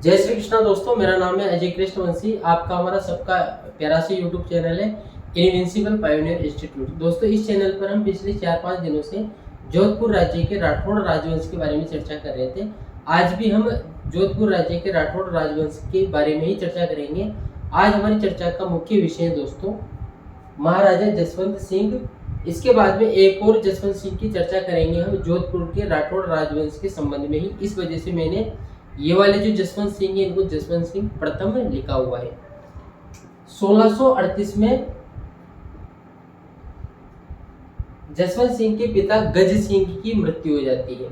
जय श्री कृष्णा दोस्तों, मेरा नाम है अजय कृष्ण वंशी। आपका हमारा सबका प्यारा सी यूट्यूब चैनल है इनविंसिबल पायोनियर इंस्टीट्यूट। दोस्तों, इस चैनल पर हम पिछले 4-5 दिनों से जोधपुर राज्य के राठौड़ राजवंश के बारे में चर्चा कर रहे थे। आज भी हम जोधपुर राज्य के राठौड़ राजवंश के बारे में ही चर्चा करेंगे। आज हमारी चर्चा का मुख्य विषय है दोस्तों महाराजा जसवंत सिंह। इसके बाद में एक और जसवंत सिंह की चर्चा करेंगे हम जोधपुर के राठौड़ राजवंश के संबंध में ही। इस वजह से मैंने ये वाले जो जसवंत सिंह है इनको जसवंत सिंह प्रथम लिखा हुआ है। 1638 में जसवंत सिंह के पिता गज सिंह की मृत्यु हो जाती है।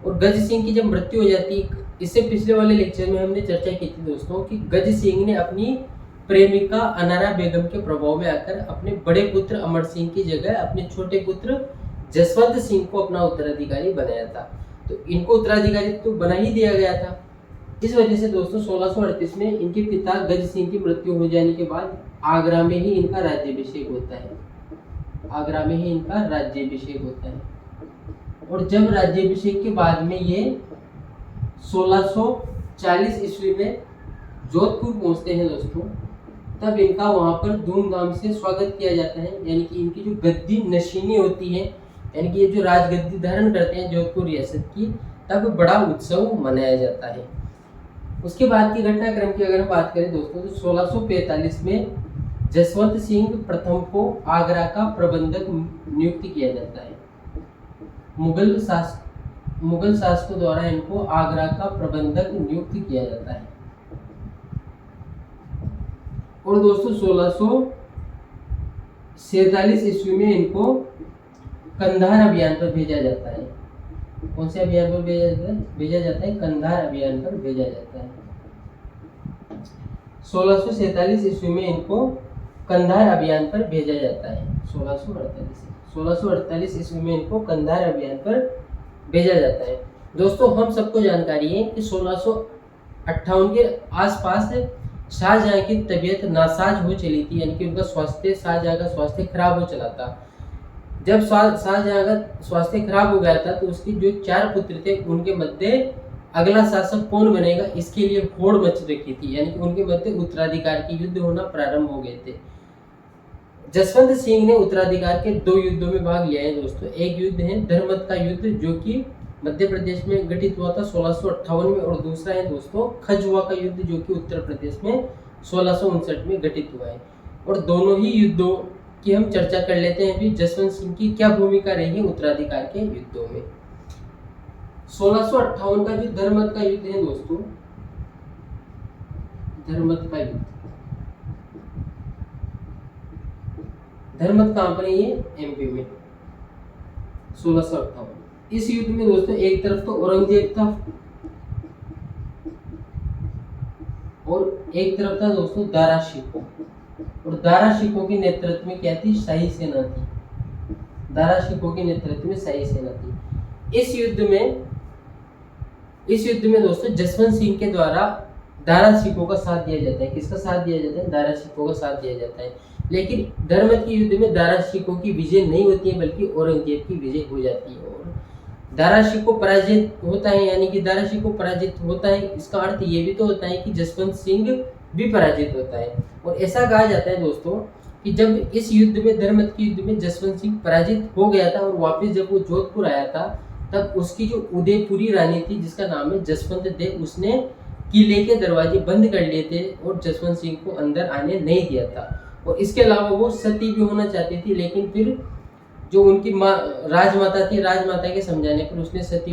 और गज सिंह की जब मृत्यु हो जाती है, इससे पिछले वाले लेक्चर में हमने चर्चा की थी दोस्तों कि गज सिंह ने अपनी प्रेमिका अनारा बेगम के प्रभाव में आकर अपने बड़े पुत्र अमर सिंह की जगह अपने छोटे पुत्र जसवंत सिंह को अपना उत्तराधिकारी बनाया था। तो इनको उत्तराधिकारी तो बना ही दिया गया था। इस वजह से दोस्तों 1638 में इनके पिता गज सिंह की मृत्यु हो जाने के बाद आगरा में ही इनका राज्याभिषेक होता है। आगरा में ही इनका राज्याभिषेक होता है। और जब राज्याभिषेक के बाद में ये 1640 ईस्वी में जोधपुर पहुंचते हैं दोस्तों, तब इनका वहां पर धूमधाम से स्वागत किया जाता है। यानी कि इनकी जो गद्दी नशीनी होती है, यानी कि ये जो राजगद्दी धारण करते हैं जोधपुर रियासत की, तब बड़ा उत्सव मनाया जाता है। उसके बाद की घटनाक्रम की अगर हम बात करें दोस्तों, तो 1645 में जसवंत सिंह प्रथम को आगरा का प्रबंधक नियुक्त किया जाता है। मुगल शासकों द्वारा इनको आगरा का प्रबंधक नियुक्त किया जाता है। और दोस्तों 1647 ईस्वी में इनको कंधार अभियान पर भेजा जाता है। कौन से अभियान पर भेजा जाता है? कंधार अभियान पर भेजा जाता है। 1647 ईस्वी में इनको कंधार अभियान पर भेजा जाता है। 1648 ईस्वी में इनको कंधार अभियान पर भेजा जाता है। दोस्तों, हम सबको जानकारी है कि 1658 के आसपास शाहजहां की तबीयत नासाज हो चली थी। यानी कि उनका स्वास्थ्य, शाहजहां का स्वास्थ्य खराब हो चला था। जब शाहजहां का स्वास्थ्य खराब हो गया था, तो उसके जो 4 पुत्र थे उनके मध्य अगला शासक कौन बनेगा, इसके लिए होड़ मच रखी थी। यानी कि उनके मध्य उत्तराधिकार के युद्ध होना प्रारंभ हो गए थे। जसवंत सिंह ने उत्तराधिकार के 2 युद्धों में भाग लिया है दोस्तों। एक युद्ध है धर्मत का युद्ध, जो कि मध्य प्रदेश में घटित हुआ था 1658 में, और दूसरा है दोस्तों खजुआ का युद्ध, जो कि उत्तर प्रदेश में 1659 में घटित हुआ है। और दोनों ही युद्धों की हम चर्चा कर लेते हैं। अभी जसवंत सिंह की क्या भूमिका रही है उत्तराधिकार के युद्धों में। 1658 का जो धर्मत का युद्ध है दोस्तों, धर्मत का युद्ध, धर्मत कहां पर है? ये एमपी में। 1658 इस युद्ध में दोस्तों एक तरफ तो औरंगजेब था और एक तरफ था दोस्तों दारा शिकोह। और दारा शिकोह के नेतृत्व में क्या थी? शाही सेना थी। दारा शिकोह के नेतृत्व में शाही सेना थी। इस युद्ध में दोस्तों जसवंत सिंह के द्वारा दारा शिकोह का साथ दिया जाता है। किसका साथ दिया जाता है? दारा शिकोह का साथ दिया जाता है। लेकिन धर्मत के युद्ध में दारा शिकोह की विजय नहीं होती है, बल्कि औरंगजेब की विजय हो जाती है। और दारा शिकोह पराजित होता है। यानी कि दारा शिकोह पराजित होता है, इसका अर्थ ये भी तो होता है कि जसवंत सिंह भी पराजित होता है। और ऐसा कहा जाता है दोस्तों कि जब इस युद्ध में, धर्मत के युद्ध में जसवंत सिंह पराजित हो गया था और वापस जब वो जोधपुर आया था, तब उसकी जो उदयपुरी रानी थी, जिसका नाम है जसवंत देव, उसने किले के दरवाजे बंद कर लिए थे और जसवंत सिंह को अंदर आने नहीं दिया था। और इसके अलावा वो सती भी होना चाहती थी, लेकिन फिर जो उनकी माँ राजमाता थी, राजमाता के समझाने पर उसने सती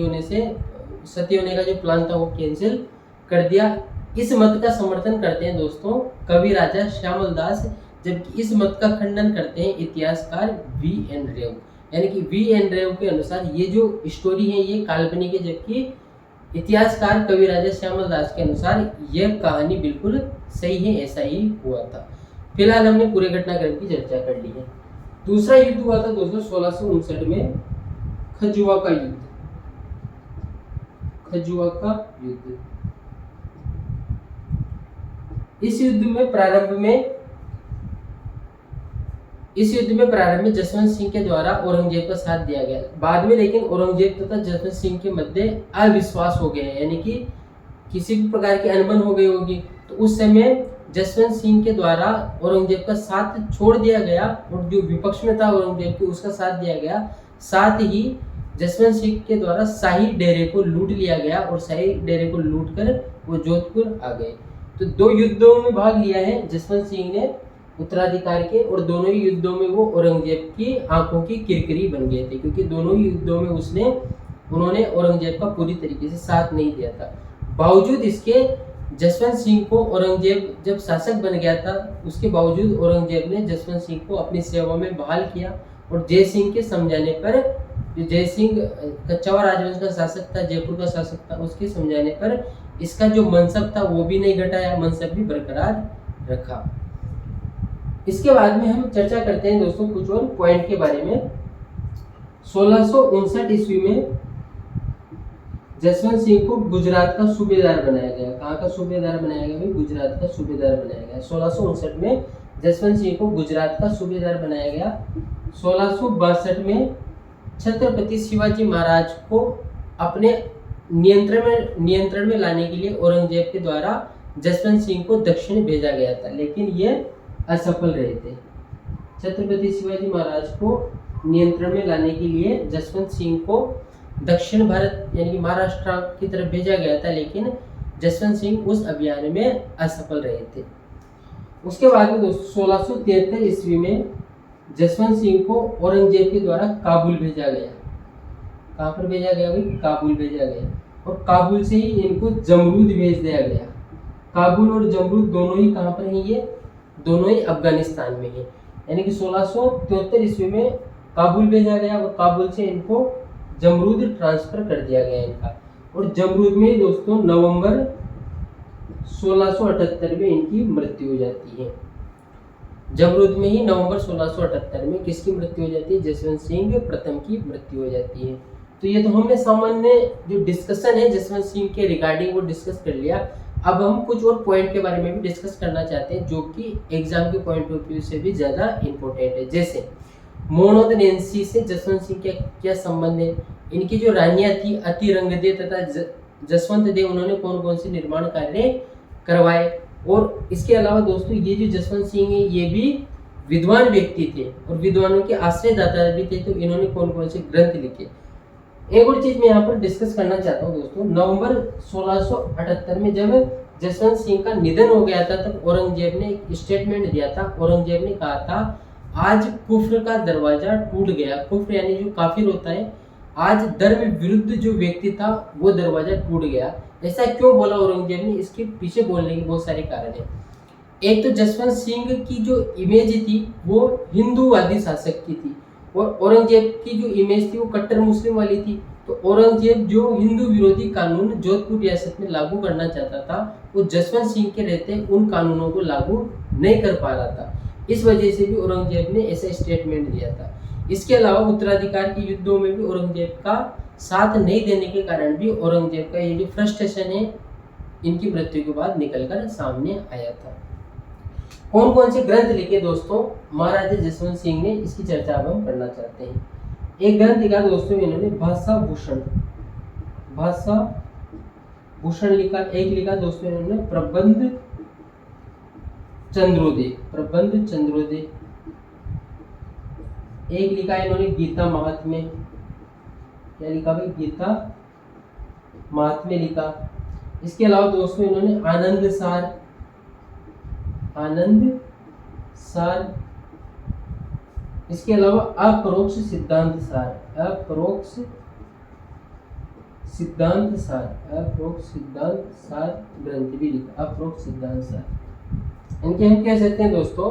होने का जो प्लान था वो कैंसिल कर दिया। इस मत का समर्थन करते हैं दोस्तों कवि राजा श्यामल दास, जबकि इस मत का खंडन करते हैं इतिहासकार V.N. रेव। यानी कि V.N. रेव के अनुसार ये जो स्टोरी है ये काल्पनिक है, जबकि इतिहासकार कवि राजा श्यामल दास के अनुसार यह कहानी बिल्कुल सही है, ऐसा ही हुआ था। फिलहाल हमने पूरे घटनाक्रम की चर्चा कर ली है। दूसरा युद्ध हुआ था दोस्तों 1659 में खजुआ का युद्ध। खजुआ का युद्ध, इस युद्ध में प्रारंभ में जसवंत सिंह के द्वारा औरंगजेब का साथ दिया गया। बाद में लेकिन औरंगजेब तथा जसवंत सिंह के मध्य अविश्वास हो गया। यानी कि किसी भी प्रकार की अनबन हो गई होगी, तो उस समय जसवंत सिंह के द्वारा औरंगजेब का साथ छोड़ दिया गया और जो विपक्ष में था औरंगजेब के उसका साथ दिया गया। साथ ही जसवंत सिंह के द्वारा शाही डेरे को लूट लिया गया और शाही डेरे को लूट कर वो जोधपुर आ गए। तो 2 युद्धों में भाग लिया है जसवंत सिंह ने उत्तराधिकार के, और दोनों ही युद्धों में वो औरंगजेब की आंखों की किरकिरी बन गए थे, क्योंकि दोनों ही युद्धों में उन्होंने औरंगजेब का पूरी तरीके से साथ नहीं दिया था। बावजूद इसके जसवंत सिंह को औरंगजेब जब शासक बन गया था, उसके बावजूद औरंगजेब ने जसवंत सिंह को अपनी सेवा में बहाल किया और जय सिंह के समझाने पर, जो जय सिंह कच्छावा राजवंश का शासक था, जयपुर का शासक था, उसके समझाने पर इसका जो मनसब था वो भी नहीं घटाया, मनसब भी बरकरार रखा। इसके बाद में हम चर्चा करते हैं दोस्तों कुछ और पॉइंट के बारे में। 1659 ईस्वी में जसवंत सिंह को गुजरात का सूबेदार बनाया गया। कहाँ का सूबेदार बनाया गया भाई? गुजरात का सूबेदार बनाया गया। 1659 में जसवंत सिंह को गुजरात का सूबेदार बनाया गया। 1662 में छत्रपति शिवाजी महाराज को अपने नियंत्रण में लाने के लिए औरंगजेब के द्वारा जसवंत सिंह को दक्षिण भेजा गया था, लेकिन ये असफल रहे थे। छत्रपति शिवाजी महाराज को नियंत्रण में लाने के लिए जसवंत सिंह को दक्षिण भारत यानी कि महाराष्ट्र की तरफ भेजा गया था, लेकिन जसवंत सिंह उस अभियान में असफल रहे थे। उसके बाद में दोस्तों 1673 ईस्वी में जसवंत सिंह को औरंगजेब के द्वारा काबुल भेजा गया। कहाँ पर भेजा गया भाई? काबुल भेजा गया, और काबुल से ही इनको जमरूद भेज दिया गया। काबुल और जमरूद दोनों ही कहाँ पर हैं? ये दोनों ही अफगानिस्तान में है। यानी कि 1673 ईस्वी में काबुल भेजा गया और काबुल से इनको जमरूद ट्रांसफर कर दिया गया इनका। और जमरूद में दोस्तों नवंबर 1678 में इनकी मृत्यु हो जाती है। जमरूद में ही नवंबर 1678 में किसकी मृत्यु हो जाती है? जसवंत सिंह प्रथम की मृत्यु हो जाती है। तो ये तो हमने सामान्य जो डिस्कशन है जसवंत सिंह के रिगार्डिंग वो डिस्कस कर लिया। अब हम कुछ और पॉइंट के बारे में भी डिस्कस करना चाहते हैं जो कि एग्जाम के पॉइंट ऑफ व्यू से भी ज़्यादा इम्पोर्टेंट है। जैसे मोहम्मद नैन्सी से जसवंत सिंह का क्या संबंध है? इनकी जो रानियां थी अतिरंगदे तथा जसवंत दे, उन्होंने कौन कौन से निर्माण कार्य करवाए? और इसके अलावा दोस्तों ये जो जसवंत सिंह है ये भी विद्वान व्यक्ति थे और विद्वानों के आश्रयदाता भी थे, तो इन्होंने कौन कौन से ग्रंथ लिखे? एक और चीज मैं यहाँ पर डिस्कस करना चाहता हूँ दोस्तों, नवंबर 1678 में जब जसवंत सिंह का निधन हो गया था तब औरंगजेब ने एक स्टेटमेंट दिया था। औरंगजेब ने कहा था आज कुफ्र का दरवाजा टूट गया। कुफ्र यानी जो काफिर होता है, आज धर्म विरुद्ध जो व्यक्ति था वो दरवाजा टूट गया। ऐसा क्यों बोला औरंगजेब ने? इसके पीछे बोलने के बहुत सारे कारण है। एक तो जसवंत सिंह की जो इमेज थी वो हिंदूवादी शासक की थी और औरंगजेब की जो इमेज थी वो कट्टर मुस्लिम वाली थी। तो औरंगजेब जो हिंदू विरोधी कानून जोधपुर रियासत में लागू करना चाहता था वो जसवंत सिंह के रहते उन कानूनों को लागू नहीं कर पा रहा था। इस वजह से भी औरंगजेब ने ऐसा स्टेटमेंट दिया था। इसके अलावा उत्तराधिकार के युद्धों में भी औरंगजेब का साथ नहीं देने के कारण भी औरंगजेब का ये जो फ्रस्ट्रेशन है इनकी मृत्यु के बाद निकलकर सामने आया था। कौन कौन से ग्रंथ लिखे दोस्तों महाराजा जसवंत सिंह ने, इसकी चर्चा अब हम करना चाहते हैं। एक ग्रंथ लिखा दोस्तों इन्होंने भाषा भूषण लिखा। एक लिखा दोस्तों इन्होंने प्रबंध चंद्रोदय। एक लिखा इन्होंने गीता महात्म्य। क्या लिखा भाई? गीता महात्म्य लिखा। इसके अलावा दोस्तों इन्होंने आनंद सार। इसके अलावा अपरोक्ष सिद्धांत सार ग्रंथ भी लिखा। अपरोक्ष सिद्धांत सार इनके हम कह सकते हैं दोस्तों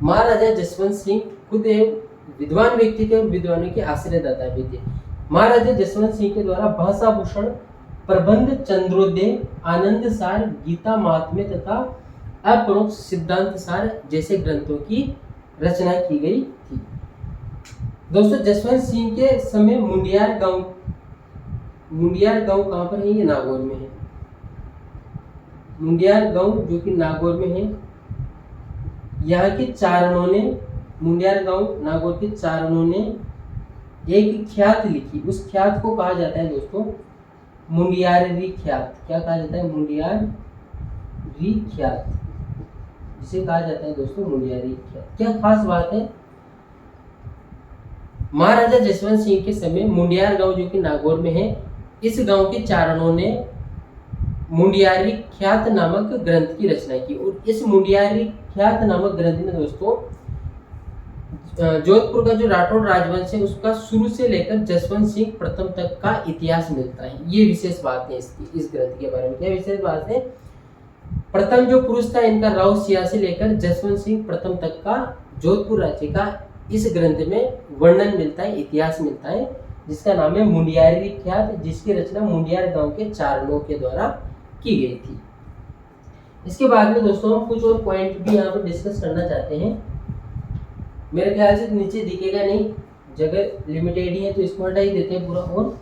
महाराजा जसवंत सिंह खुद एक विद्वान व्यक्ति थे और विद्वानों के आश्रयदाता भी थे। महाराजा जसवंत सिंह के द्वारा भाषा भूषण, प्रबंध चंद्रोदय, आनंद सार, गीता महात्म्य तथा अपरोक्ष सिद्धांत सार जैसे ग्रंथों की रचना की गई थी। दोस्तों जसवंत सिंह के समय मुंडियार गांव कहाँ पर है? ये नागौर में है। मुंडियार गांव जो कि नागौर में है। यहाँ के चारणों ने, मुंडियार गांव नागौर के चारणों ने एक ख्यात लिखी। उस ख्यात को कहा जाता है दोस्तों मुंडियारी ख्यात, क्या कहा जाता है? मुंडियारी ख्यात, जिसे कहा जाता है दोस्तों मुंडियारी ख्यात। क्या खास बात है? महाराजा जसवंत सिंह के समय मुंडियार गांव जो कि नागौर में है, इस गांव के चारणों ने मुंडियारी ख्यात नामक ग्रंथ की रचना की। और इस मुंडियारी ख्यात नामक ग्रंथ में दोस्तों जोधपुर का जो राठौड़ राजवंश है उसका शुरू से लेकर जसवंत सिंह प्रथम तक का इतिहास मिलता है। ये विशेष बात है इसकी, इस ग्रंथ के बारे में। क्या विशेष बात है? प्रथम जो पुरुष था इनका राव सिया से लेकर जसवंत सिंह प्रथम तक का जोधपुर राज्य का इस ग्रंथ में वर्णन मिलता है, इतिहास मिलता है, जिसका नाम है मुंडियारी ख्यात, जिसकी रचना मुंडियार गांव के चारणों के द्वारा की गई थी। इसके बाद में दोस्तों हम कुछ और पॉइंट भी यहाँ पर डिस्कस करना चाहते हैं। मेरे ख्याल से नीचे दिखेगा नहीं, जगह लिमिटेड ही है, तो इसको हटा ही देते हैं पूरा, और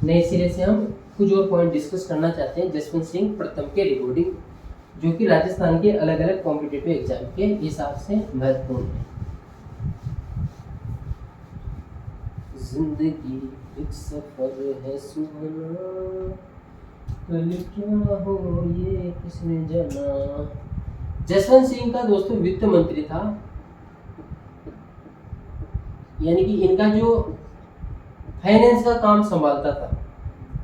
नए सिरे से हम कुछ और पॉइंट डिस्कस करना चाहते हैं जसवंत सिंह प्रथम के रिकॉर्डिंग, जो कि राजस्थान के अलग अलग कॉम्पिटिटिव एग्जाम के हिसाब से महत्वपूर्ण है। जिंदगी एक सफर है सुहाना, कल क्या हो ये किसने जाना। जसवंत सिंह का दोस्तों वित्त मंत्री था, यानी कि इनका जो फाइनेंस का काम संभालता था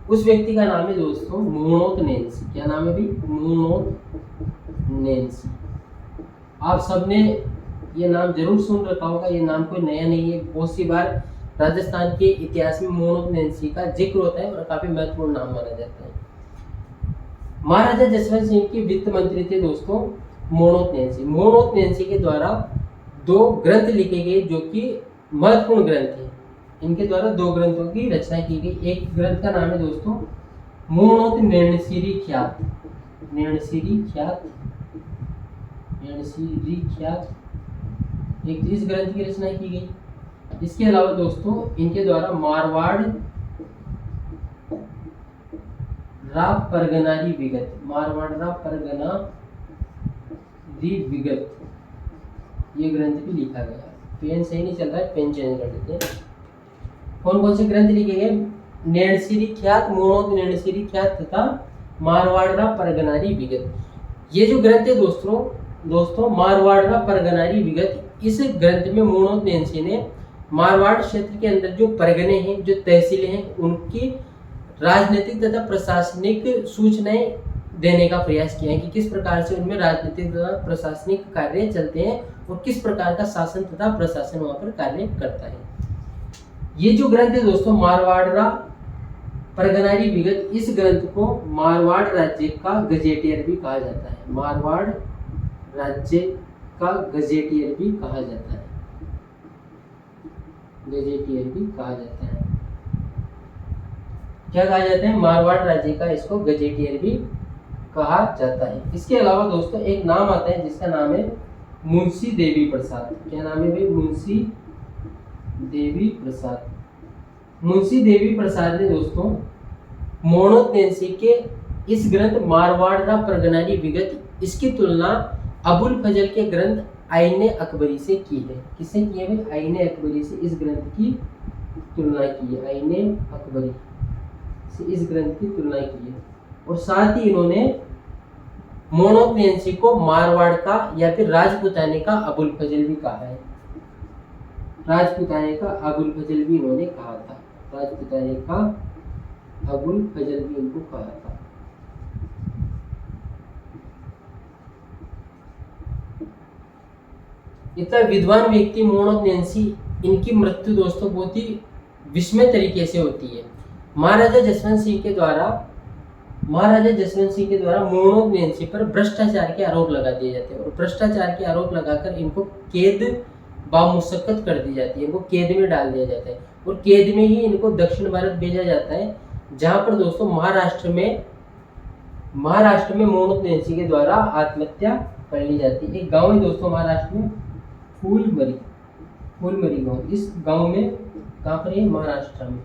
उस व्यक्ति का नाम है दोस्तों मूनोत नैन्सी। क्या नाम है भाई? मूनोत नैन्सी। आप सबने ये नाम जरूर सुन रखा होगा, ये नाम कोई नया नहीं है। बहुत सी बार राजस्थान के इतिहास में मूनोत नैन्सी का जिक्र होता है और काफी महत्वपूर्ण नाम माना जाता है। महाराजा जसवंत सिंह के वित्त मंत्री थे दोस्तों मूनोत नैन्सी। मूनोत नैन्सी के द्वारा 2 ग्रंथ लिखे गए जो कि महत्वपूर्ण ग्रंथ है। इनके द्वारा 2 ग्रंथों की रचना की गई। एक ग्रंथ का नाम है दोस्तों मूनोत नैन्सीरी ख्यात, नैन्सीरी ख्यात, नैन्सीरी ख्यात, एक इस ग्रंथ की रचना की गई। इसके अलावा दोस्तों इनके द्वारा मारवाड़ रा परगनारी विगत, मारवाड़ रा परगना री विगत, ये ग्रंथ भी लिखा गया। पेन सही नहीं चल रहा है, पेन चेंज कर देते हैं। कौन कौन से ग्रंथ लिखे गए? नैन्सीरी ख्यात, मूनोत नैन्सीरी ख्यात तथा मारवाड़ रा परगनारी विगत। ये जो ग्रंथ है दोस्तों मारवाड़ रा परगनारी विगत, इस ग्रंथ में मूनोत नैन्सी ने मारवाड़ क्षेत्र के अंदर जो परगने हैं, जो तहसीलें हैं, उनकी राजनीतिक तथा प्रशासनिक सूचनाएं देने का प्रयास किया है कि किस प्रकार से उनमें राजनीतिक तथा प्रशासनिक कार्य चलते हैं और किस प्रकार का शासन तथा प्रशासन वहां पर कार्य करता है। ये जो ग्रंथ है दोस्तों मारवाड़ परगनारी विगत, इस ग्रंथ को मारवाड़ राज्य का गजेटियर भी कहा जाता है। मारवाड़ राज्य का गजेटियर भी कहा जाता है, गजेटियर भी कहा जाता है। क्या कहा जाता है? मारवाड़ राज्य का इसको गजेटियर भी कहा जाता है। इसके अलावा दोस्तों एक नाम आता है जिसका नाम है मुंशी देवी प्रसाद। क्या नाम है भाई? मुंशी देवी प्रसाद। मुंशी देवी प्रसाद ने दोस्तों मूनोत नैन्सी के इस ग्रंथ मारवाड़ रा परगनारी विगत, इसकी तुलना अबुल फजल के ग्रंथ आईने अकबरी से की है। किससे की है भाई? आईने अकबरी से इस ग्रंथ की तुलना की है। आईने अकबरी से इस ग्रंथ की तुलना की है। और साथ ही इन्होंने मूनोत नैन्सी को मारवाड़ का या फिर राजपुताने का अबुल फजल भी कहा है। राजपुताने का अबुल फजल भी इन्होंने कहा था। राजपुताने का अबुल फजल भी इनको कहा था। इतना विद्वान व्यक्ति मूनोत नैन्सी, इनकी मृत्यु दोस्तों बहुत ही विस्मय तरीके से होती है। महाराजा जसवंत सिंह के द्वारा मूनोत नैन्सी पर भ्रष्टाचार के आरोप लगा दिए जाते हैं और भ्रष्टाचार के आरोप लगाकर इनको कैद बामुशक्कत कर दी जाती है। इनको कैद में डाल दिया जाता है और कैद में ही इनको दक्षिण भारत भेजा जाता है, जहां पर दोस्तों महाराष्ट्र में मूनोत नैन्सी के द्वारा आत्महत्या कर ली जाती है। एक गांव है दोस्तों महाराष्ट्र में फूलमरी गांव। इस गांव में कहां पर है? महाराष्ट्र में।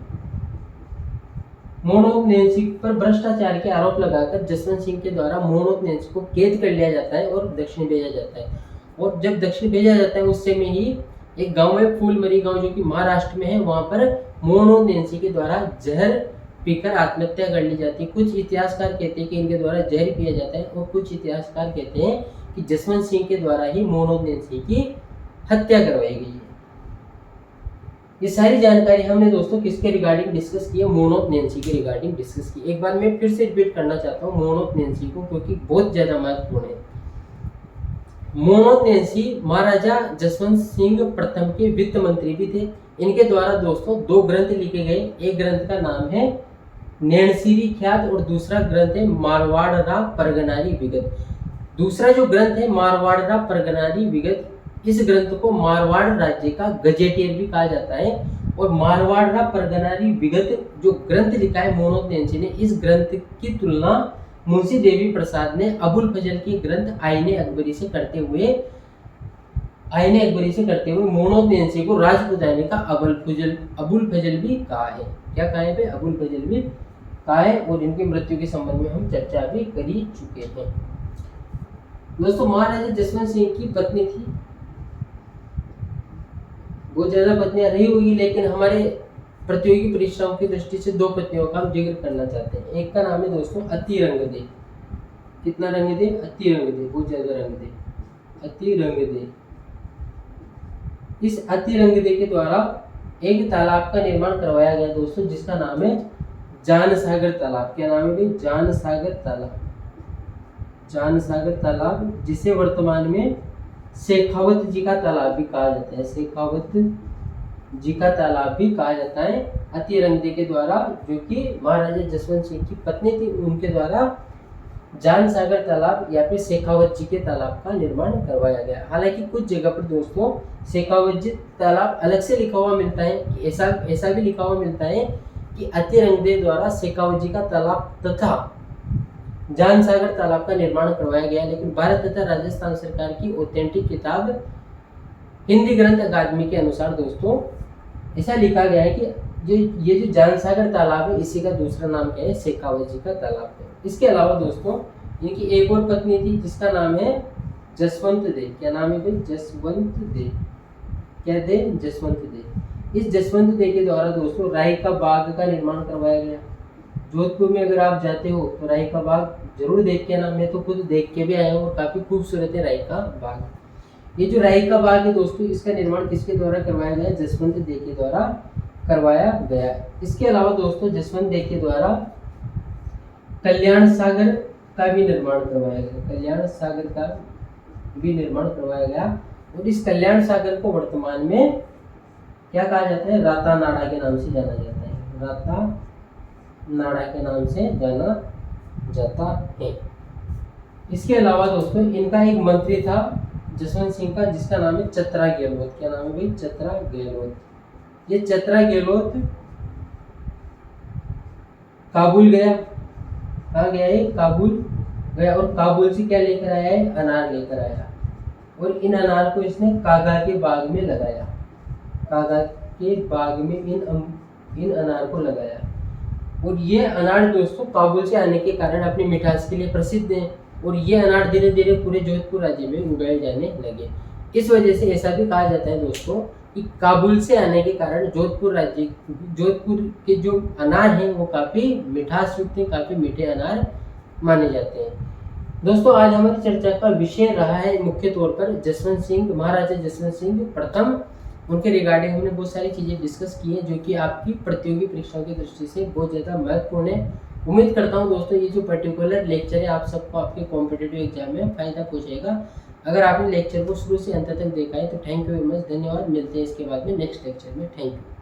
मूनोत नैन्सी पर भ्रष्टाचार के आरोप लगाकर जसवंत सिंह के द्वारा मूनोत नैन्सी को कैद कर लिया जाता है और दक्षिण भेजा जाता है। और जब दक्षिण भेजा जाता है उस समय ही एक गांव है फूलमरी गांव, जो कि महाराष्ट्र में है, वहां पर मूनोत नैन्सी के द्वारा जहर पीकर आत्महत्या कर ली जाती है। कुछ इतिहासकार कहते हैं कि इनके द्वारा जहर पिया जाता है और कुछ इतिहासकार कहते हैं कि जसवंत सिंह के द्वारा ही मोहम्मद नैन्सी की हत्या करवाई गई है। ये सारी जानकारी हमने दोस्तों किसके रिगार्डिंग डिस्कस की है, मोहम्मद नैन्सी के रिगार्डिंग डिस्कस की। एक बार मैं फिर से रिपीट करना चाहता हूँ मोहम्मद नैन्सी को, क्योंकि बहुत ज्यादा महत्वपूर्ण है। मोहम्मद नैन्सी महाराजा जसवंत सिंह प्रथम के वित्त मंत्री भी थे। इनके द्वारा दोस्तों 2 ग्रंथ लिखे गए। एक ग्रंथ का नाम है नैणसीरी ख्यात और दूसरा ग्रंथ है मारवाड़रा परगनारी विगत। दूसरा जो ग्रंथ है मारवाड़रा परगनारी विगत, इस ग्रंथ को मारवाड़ राज्य का गजेटियर भी कहा जाता है। और मारवाड़रा परगनारी विगत जो ग्रंथ लिखा है मोहम्मद नैन्सी ने, इस ग्रंथ की तुलना मुंशी देवी प्रसाद ने अबुल फजल के ग्रंथ आईने अकबरी से करते हुए मोहम्मद नैन्सी को राजपुताने का अबुल फजल भी कहा है। क्या कहा है? अबुल फजल भी कहा है। और इनकी मृत्यु के संबंध में हम चर्चा भी कर ही चुके हैं। दोस्तों महाराजा जसवंत सिंह की पत्नी थी, बहुत ज्यादा पत्नियां रही होगी, लेकिन हमारे प्रतियोगी परीक्षाओं की दृष्टि से 2 पत्नियों का हम जिक्र करना चाहते हैं। एक का नाम है दोस्तों अति रंगदे। कितना रंग दे? अति रंग दे, बहुत ज्यादा रंग दे, अति रंग दे। इस अति रंग दे के द्वारा एक तालाब का निर्माण करवाया गया दोस्तों, जिसका नाम है जान सागर तालाब। क्या नाम है भाई? जान सागर तालाब। जान सागर तालाब, जिसे वर्तमान में शेखावत जी का तालाब भी कहा जाता है। शेखावत जी का तालाब भी कहा जाता है अति रंगदे के द्वारा, जो कि महाराजा जसवंत सिंह की पत्नी थी, उनके द्वारा जान सागर तालाब या फिर शेखावत जी के तालाब का निर्माण करवाया गया। हालांकि कुछ जगह पर दोस्तों शेखावत जी तालाब अलग से लिखा हुआ मिलता है, ऐसा भी लिखा हुआ मिलता है कि अति रंगदे द्वारा शेखावत जी का तालाब तथा जान सागर तालाब का निर्माण करवाया गया। लेकिन भारत तथा राजस्थान सरकार की ऑथेंटिक किताब हिंदी ग्रंथ अकादमी के अनुसार दोस्तों ऐसा लिखा गया है कि ये जो जान सागर तालाब है, इसी का दूसरा नाम क्या है? शेखावत जी का तालाब है। इसके अलावा दोस्तों इनकी एक और पत्नी थी, जिसका नाम है जसवंत दे। क्या नाम है भाई? जसवंत दे। क्या दे? जसवंत दे। इस जसवंत दे के द्वारा दोस्तों राई का बाग का निर्माण करवाया गया। जोधपुर में अगर आप जाते हो तो राई का बाग जरूर देख के ना, मैं तो खुद देख के भी आया हूँ और काफी खूबसूरत है राई का बाग। ये जो राई का बाग है दोस्तों, इसका निर्माण किसके द्वारा करवाया गया? जसवंत दे के द्वारा करवाया गया। इसके अलावा दोस्तों जसवंत दे के द्वारा कल्याण सागर का भी निर्माण करवाया गया। कल्याण सागर का भी निर्माण करवाया गया। और इस कल्याण सागर को वर्तमान में क्या कहा जाता है? राता नाड़ा के नाम से जाना जाता है। राता नाड़ा के नाम से जाना जाता है। इसके अलावा दोस्तों इनका एक मंत्री था जसवंत सिंह का, जिसका नाम है चतरा गहलोत। क्या नाम है भाई? चतरा गहलोत। ये चतरा गहलोत काबुल गया। कहाँ गया है? काबुल गया। और काबुल से क्या लेकर आया है? अनार लेकर आया। और इन अनार को इसने कागा के बाग में लगाया। कागा के बाग में इन अनार को लगाया। और ये अनार दोस्तों काबुल से आने के कारण अपनी मिठास के लिए प्रसिद्ध हैं। और ये अनार धीरे धीरे पूरे जोधपुर राज्य में उगाए जाने लगे। इस वजह से ऐसा भी कहा जाता है दोस्तों कि काबुल से आने के कारण जोधपुर के जो अनार हैं वो काफ़ी मिठास युक्त हैं, काफ़ी मीठे अनार माने जाते हैं। दोस्तों आज हमारी चर्चा का विषय रहा है मुख्य तौर पर जसवंत सिंह, महाराजा जसवंत सिंह प्रथम। उनके रिगार्डिंग हमने बहुत सारी चीज़ें डिस्कस की हैं जो कि आपकी प्रतियोगी परीक्षाओं की दृष्टि से बहुत ज़्यादा महत्वपूर्ण है। उम्मीद करता हूं दोस्तों ये जो पर्टिकुलर लेक्चर है आप सबको आपके कॉम्पिटिटिव एग्जाम में फ़ायदा पहुंचेगा। अगर आपने लेक्चर को शुरू से अंत तक देखा है तो थैंक यू वेरी मच, धन्यवाद। मिलते हैं इसके बाद में नेक्स्ट लेक्चर में। Thank you.